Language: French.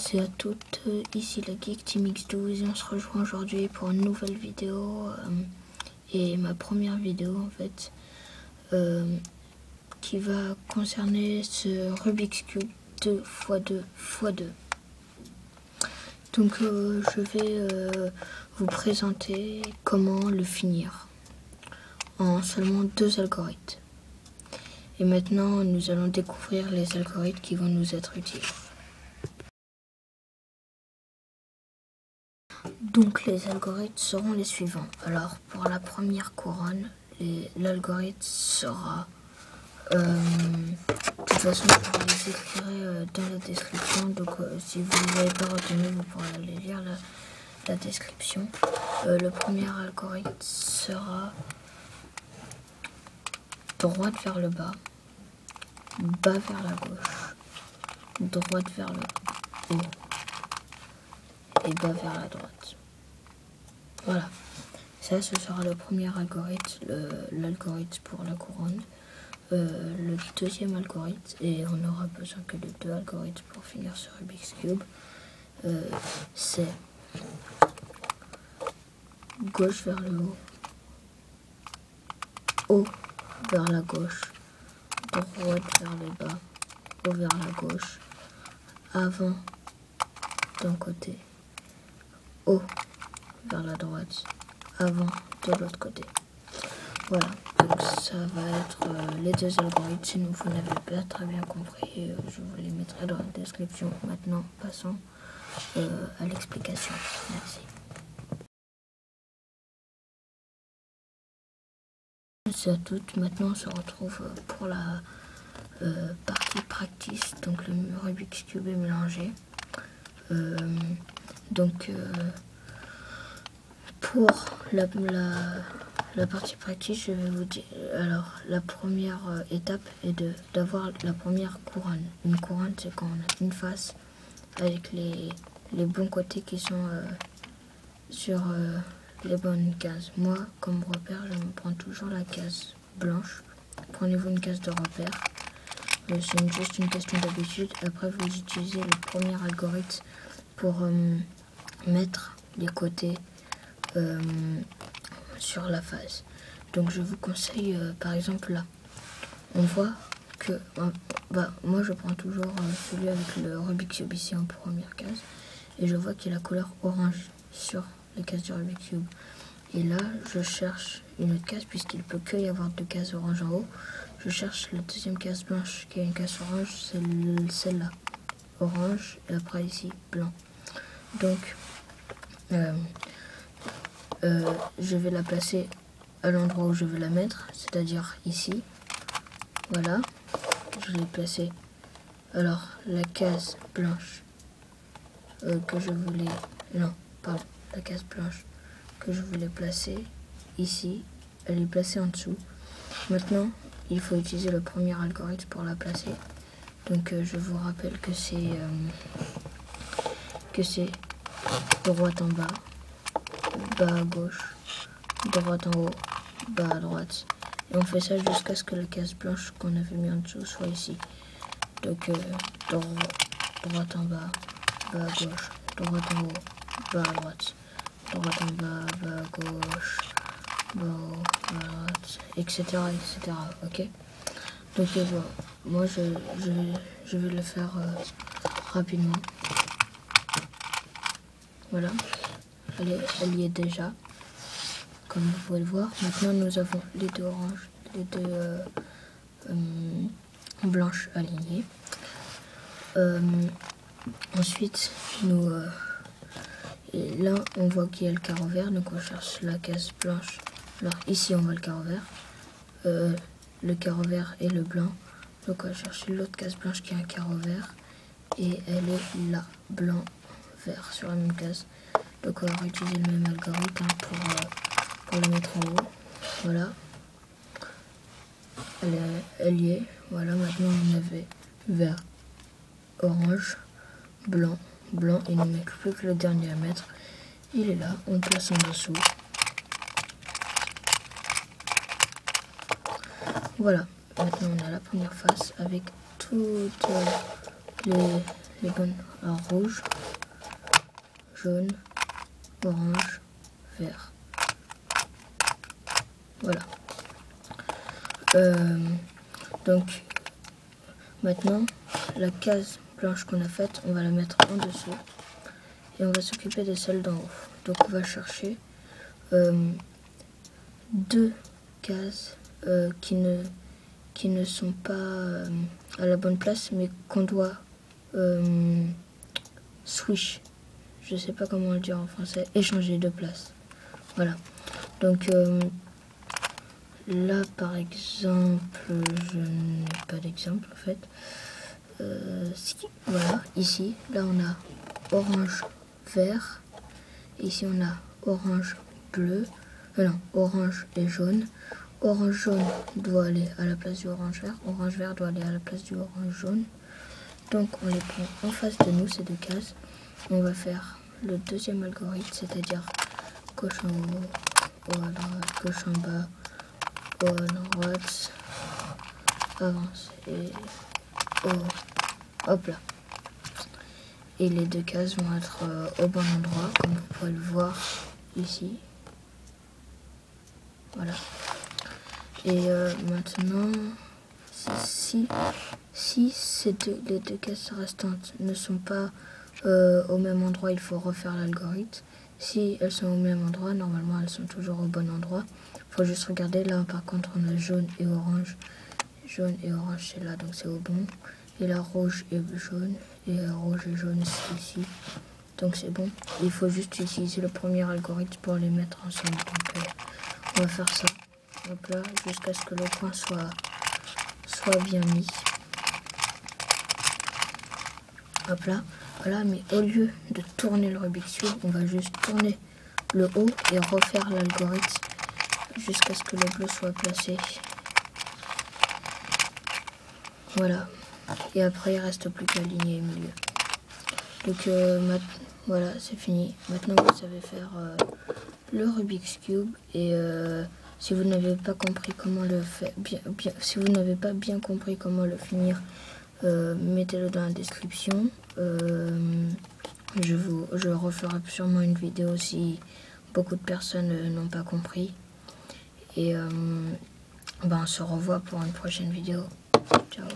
c'est à toutes, ici la Geek Team X12 et on se rejoint aujourd'hui pour une nouvelle vidéo et ma première vidéo en fait qui va concerner ce Rubik's Cube 2x2x2. Donc je vais vous présenter comment le finir en seulement 2 algorithmes. Et maintenant nous allons découvrir les algorithmes qui vont nous être utiles. Donc les algorithmes seront les suivants. Alors pour la première couronne, l'algorithme sera... de toute façon je vous les écrirai dans la description. Donc si vous ne l'avez pas retenu, vous pourrez aller lire la description. Le premier algorithme sera droite vers le bas, bas vers la gauche, droite vers le haut et bas vers la droite. Voilà, ça ce sera le premier algorithme, l'algorithme pour la couronne. Le deuxième algorithme, et on n'aura besoin que de 2 algorithmes pour finir ce Rubik's Cube, c'est gauche vers le haut, haut vers la gauche, droite vers le bas, haut vers la gauche, avant d'un côté, haut vers la droite, avant de l'autre côté. Voilà, donc ça va être les 2 algorithmes. Si vous n'avez pas très bien compris, je vous les mettrai dans la description. Maintenant, passons à l'explication. Merci. C'est à toutes. Maintenant, on se retrouve pour la partie practice. Donc, le Rubik's Cube est mélangé. Pour la partie pratique, je vais vous dire. Alors, la première étape est d'avoir la première couronne. Une couronne, c'est quand on a une face avec les bons côtés qui sont sur les bonnes cases. Moi, comme repère, je me prends toujours la case blanche. Prenez-vous une case de repère. C'est juste une question d'habitude. Après, vous utilisez le premier algorithme pour mettre les côtés sur la face. Donc je vous conseille par exemple là, on voit que moi je prends toujours celui avec le Rubik's Cube ici en première case et je vois qu'il y a la couleur orange sur les cases du Rubik's Cube et là je cherche une autre case puisqu'il peut que y avoir 2 cases orange en haut. Je cherche la deuxième case blanche qui a une case orange, c'est celle-là, orange, et après ici blanc. Donc je vais la placer à l'endroit où je veux la mettre, c'est-à-dire ici. Voilà, je l'ai placée. Alors la case blanche que je voulais, non, pardon, la case blanche que je voulais placer ici, elle est placée en dessous. Maintenant, il faut utiliser le premier algorithme pour la placer. Donc je vous rappelle que c'est droite en bas, bas à gauche, droite en haut, bas à droite. Et on fait ça jusqu'à ce que la case blanche qu'on avait mis en dessous soit ici. Donc droite en bas, bas à gauche, droite en haut, bas à droite, droite en bas, bas à gauche, bas en haut, bas à droite, etc. etc. Ok. Donc voilà. Moi je vais le faire rapidement. Voilà. Elle y est déjà, comme vous pouvez le voir. Maintenant, nous avons les 2 oranges, les 2 blanches alignées. Ensuite, là, on voit qu'il y a le carreau vert, donc on cherche la case blanche. Alors ici, on voit le carreau vert, le carreau vert et le blanc. Donc on va chercher l'autre case blanche qui a un carreau vert, et elle est là, blanc, vert, sur la même case. Donc on va réutiliser le même algorithme pour la mettre en haut. Voilà. Elle y est. Voilà, maintenant on avait vert, orange, blanc, blanc. Il ne manque plus que le dernier à mettre. Il est là, on le place en dessous. Voilà. Maintenant on a la première face avec toutes les bonnes. Alors rouge, jaune, orange, vert. Voilà. Donc maintenant, la case blanche qu'on a faite, on va la mettre en dessous et on va s'occuper de celle d'en haut. Donc on va chercher 2 cases qui ne sont pas à la bonne place, mais qu'on doit switch. Je sais pas comment le dire en français. Échanger de place. Voilà. Donc là, par exemple, je n'ai pas d'exemple en fait. Voilà, ici, là on a orange vert. Ici on a orange bleu. Non, orange et jaune. Orange jaune doit aller à la place du orange vert. Orange vert doit aller à la place du orange jaune. Donc on les prend en face de nous, ces 2 cases. On va faire le deuxième algorithme, c'est-à-dire gauche en haut, haut à droite, gauche en bas, haut à droite, avance et haut. Hop là. Et les 2 cases vont être au bon endroit, comme vous pouvez le voir ici. Voilà. Et maintenant, si les 2 cases restantes ne sont pas au même endroit, il faut refaire l'algorithme. Si elles sont au même endroit, normalement elles sont toujours au bon endroit. Il faut juste regarder. Là par contre on a jaune et orange. Jaune et orange c'est là, donc c'est au bon. Et là rouge et jaune. Et rouge et jaune c'est ici. Donc c'est bon. Il faut juste utiliser le premier algorithme pour les mettre ensemble. Donc on va faire ça. Hop là, jusqu'à ce que le point soit bien mis. Hop là. Voilà, mais au lieu de tourner le Rubik's Cube, on va juste tourner le haut et refaire l'algorithme jusqu'à ce que le bleu soit placé. Voilà. Et après, il ne reste plus qu'à aligner le milieu. Donc voilà, c'est fini. Maintenant, vous savez faire le Rubik's Cube. Et si vous n'avez pas compris comment le faire, si vous n'avez pas bien compris comment le finir, mettez-le dans la description. Je referai sûrement une vidéo si beaucoup de personnes n'ont pas compris. Et on se revoit pour une prochaine vidéo. Ciao.